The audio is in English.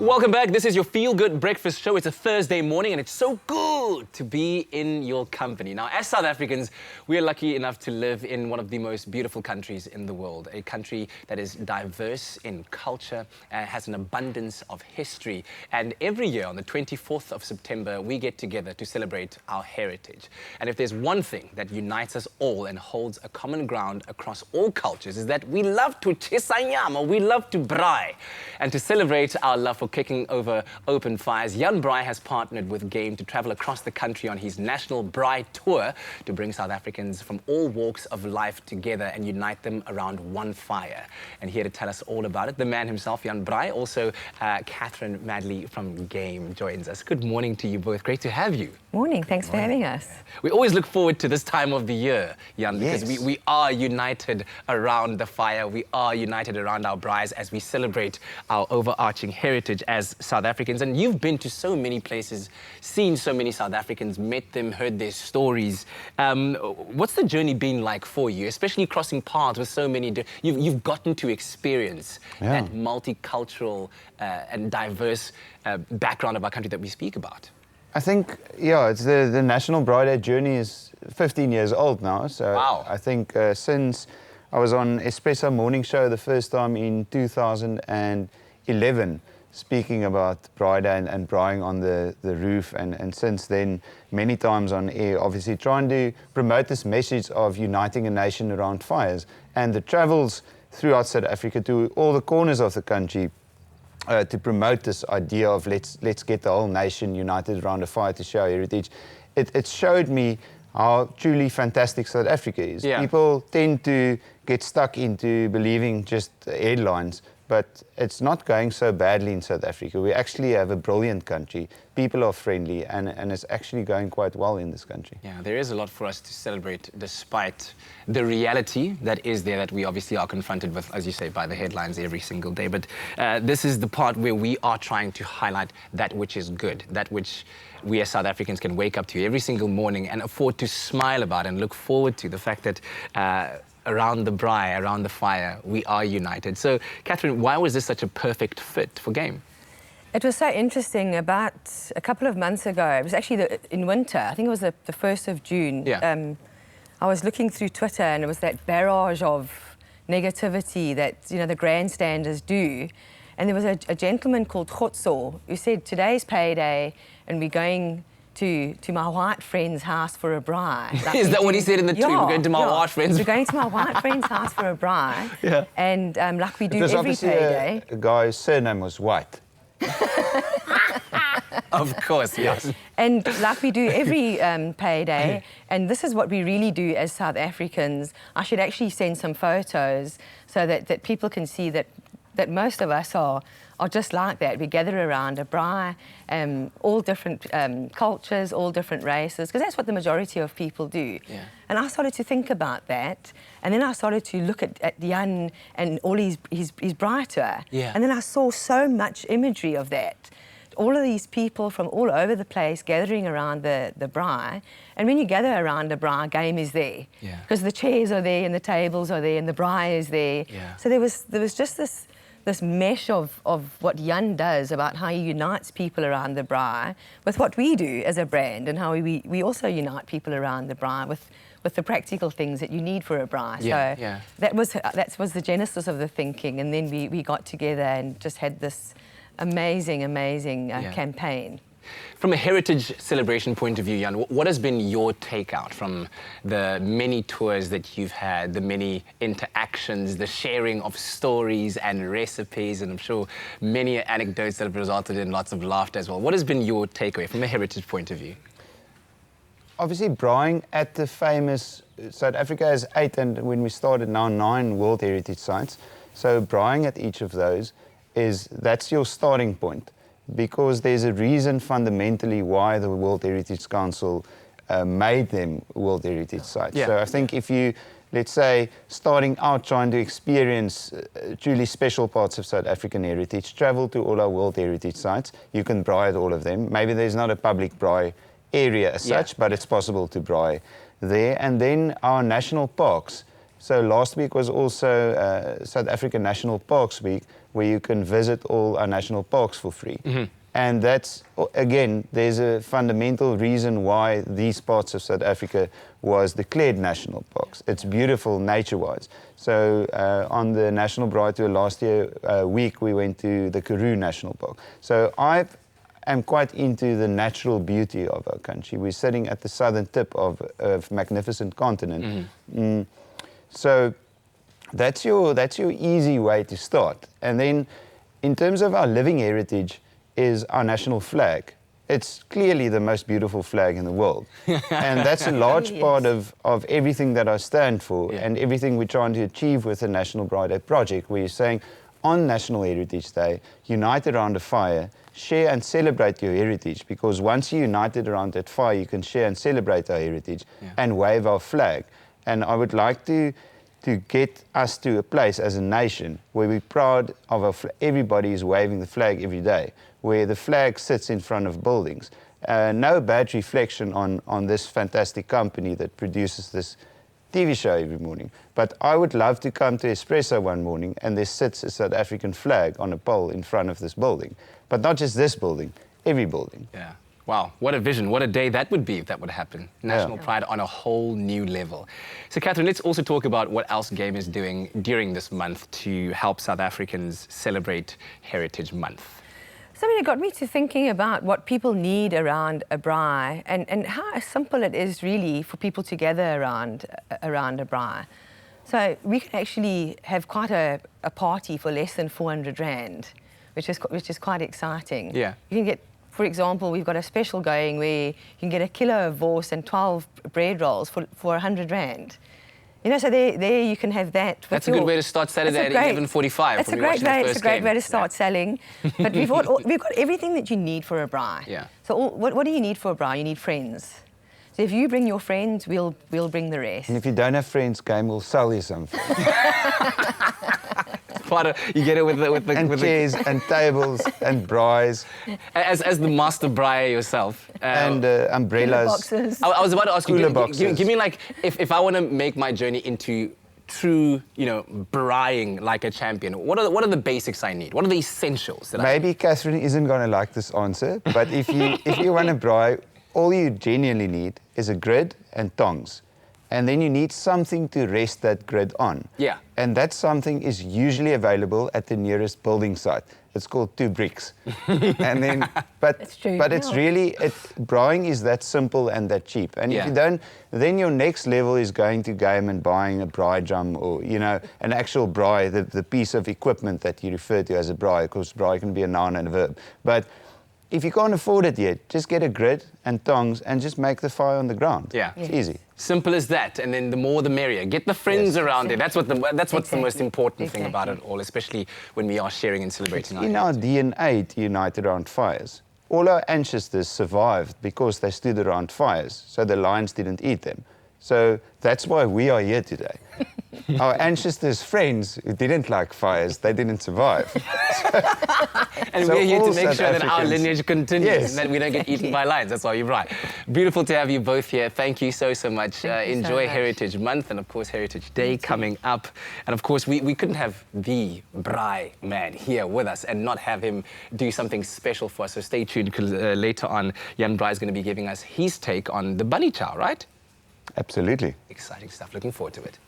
Welcome back. This is your Feel Good Breakfast Show. It's a Thursday morning and it's so good to be in your company. Now, as South Africans, we are lucky enough to live in one of the most beautiful countries in the world. A country that is diverse in culture, has an abundance of history. And every year on the 24th of September, we get together to celebrate our heritage. And if there's one thing that unites us all and holds a common ground across all cultures, is that we love to chisanyama, we love to braai. And to celebrate our love for kicking over open fires, Braai has partnered with Game to travel across the country on his national Braai tour to bring South Africans from all walks of life together and unite them around one fire. And here to tell us all about it, the man himself, Braai, also Catherine Madley from Game joins us. Good morning to you both. Great to have you. Morning. Thanks for having us. We always look forward to this time of the year, Jan, because we are united around the fire. We are united around our braais as we celebrate our overarching heritage as South Africans. And you've been to so many places, seen so many South Africans, met them, heard their stories. What's the journey been like for you, especially crossing paths with so many? You've gotten to experience that multicultural and diverse background of our country that we speak about. I think, it's the National Braai Day journey is 15 years old now. So wow. I think since I was on Espresso Morning Show the first time in 2011, speaking about Braai Day and braaiing on the roof, and since then many times on air, obviously trying to promote this message of uniting a nation around fires. And the travels throughout South Africa to all the corners of the country to promote this idea of let's get the whole nation united around a fire to show our heritage. It showed me how truly fantastic South Africa is. Yeah. People tend to get stuck into believing just headlines, but it's not going so badly in South Africa. We actually have a brilliant country. People are friendly, and it's actually going quite well in this country. Yeah, there is a lot for us to celebrate despite the reality that is there, that we obviously are confronted with, as you say, by the headlines every single day. But this is the part where we are trying to highlight that which is good, that which we as South Africans can wake up to every single morning and afford to smile about and look forward to the fact that around the braai, around the fire, we are united. So, Catherine, why was this such a perfect fit for Game? It was so interesting. About a couple of months ago, it was actually in winter, I think it was the 1st of June, I was looking through Twitter and it was that barrage of negativity that, the grandstanders do. And there was a gentleman called Khotso who said, today's payday and we're going to my white friend's house for a braai. Like is that what he said in the tweet? We're going to my white friend's. We're going to my white friend's house for a braai. Yeah. And like we do every payday. A guy's surname was White. Of course, yes. And like we do every payday, and this is what we really do as South Africans. I should actually send some photos so that people can see that most of us are just like that. We gather around a braai, all different cultures, all different races, because that's what the majority of people do. Yeah. And I started to think about that, and then I started to look at Jan and all his braai tour. Yeah. And then I saw so much imagery of that. All of these people from all over the place gathering around the braai. And when you gather around a braai, Game is there. Yeah. Because the chairs are there and the tables are there and the braai is there. Yeah. So there was just this mesh of what Jan does about how he unites people around the braai with what we do as a brand, and how we also unite people around the braai with the practical things that you need for a braai. Yeah, so yeah. that was the genesis of the thinking, and then we got together and just had this amazing campaign. From a heritage celebration point of view, Jan, what has been your takeout from the many tours that you've had, the many interactions, the sharing of stories and recipes, and I'm sure many anecdotes that have resulted in lots of laughter as well? What has been your takeaway from a heritage point of view? Obviously, braaiing at the famous, South Africa has 8, and when we started now 9 World Heritage Sites. So braaiing at each of those that's your starting point, because there's a reason fundamentally why the World Heritage Council made them World Heritage Sites. Yeah. So I think if you, let's say, starting out trying to experience truly special parts of South African heritage, travel to all our World Heritage Sites. You can braai at all of them. Maybe there's not a public braai area as such, but it's possible to braai there. And then our national parks. So last week was also South African National Parks Week, where you can visit all our national parks for free. And that's, again, there's a fundamental reason why these parts of South Africa was declared national parks. It's beautiful nature-wise. So on the National Braai Tour last year week, we went to the Karoo National Park. So I am quite into the natural beauty of our country. We're sitting at the southern tip of a magnificent continent. So that's your easy way to start. And then in terms of our living heritage, is our national flag. It's clearly the most beautiful flag in the world. And that's a large part of everything that I stand for and everything we're trying to achieve with the National Braai Day project, where you're saying on National Heritage Day, unite around a fire, share and celebrate your heritage, because once you're united around that fire, you can share and celebrate our heritage and wave our flag. And I would like to get us to a place as a nation where we're proud of our everybody is waving the flag every day, where the flag sits in front of buildings. No bad reflection on this fantastic company that produces this TV show every morning. But I would love to come to Espresso one morning and there sits a South African flag on a pole in front of this building. But not just this building, every building. Yeah. Wow, what a vision, what a day that would be if that would happen. National pride on a whole new level. So Catherine, let's also talk about what else Game is doing during this month to help South Africans celebrate Heritage Month. So, I mean, it got me to thinking about what people need around a braai and how simple it is really for people to gather around a braai. So we can actually have quite a party for less than 400 Rand, which is quite exciting. Yeah. You can get, for example, we've got a special going where you can get a kilo of wors and 12 bread rolls for 100 Rand. You know, so there you can have that. That's a good way to start Saturday at 11:45. It's a great way to start selling. But we've got everything that you need for a braai. Yeah. So what do you need for a braai? You need friends. So if you bring your friends, we'll bring the rest. And if you don't have friends, Game will sell you something. You get it with the and chairs and tables and braais. As the master braai yourself. And umbrellas. Boxes. I was about to ask you, boxes. give me like, if I want to make my journey into true, braaiing like a champion, what are the basics I need? What are the essentials? Maybe Catherine isn't going to like this answer, but if you want to braai, all you genuinely need is a grid and tongs. And then you need something to rest that grid on. Yeah. And that something is usually available at the nearest building site. It's called 2 bricks. And then, but it's really, braaiing is that simple and that cheap. And if you don't, then your next level is going to Game and buying a braai drum or, an actual braai, the piece of equipment that you refer to as a braai, because braai can be a noun and a verb. But if you can't afford it yet, just get a grid and tongs and just make the fire on the ground. Yeah. It's easy. Simple as that, and then the more the merrier. Get the friends around it. That's what's the most important thing about it all, especially when we are sharing and celebrating our heritage. In our DNA to unite around fires. All our ancestors survived because they stood around fires, so the lions didn't eat them. So that's why we are here today. Our ancestors' friends who didn't like fires, they didn't survive. And we're here to make sure that our lineage continues and that we don't get eaten by lions. That's why you're right. Beautiful to have you both here. Thank you so much. Enjoy Heritage Month and, of course, Heritage Day coming up. And, of course, we couldn't have the braai man here with us and not have him do something special for us. So stay tuned, because later on, Jan Braai is going to be giving us his take on the bunny chow, right? Absolutely. Exciting stuff. Looking forward to it.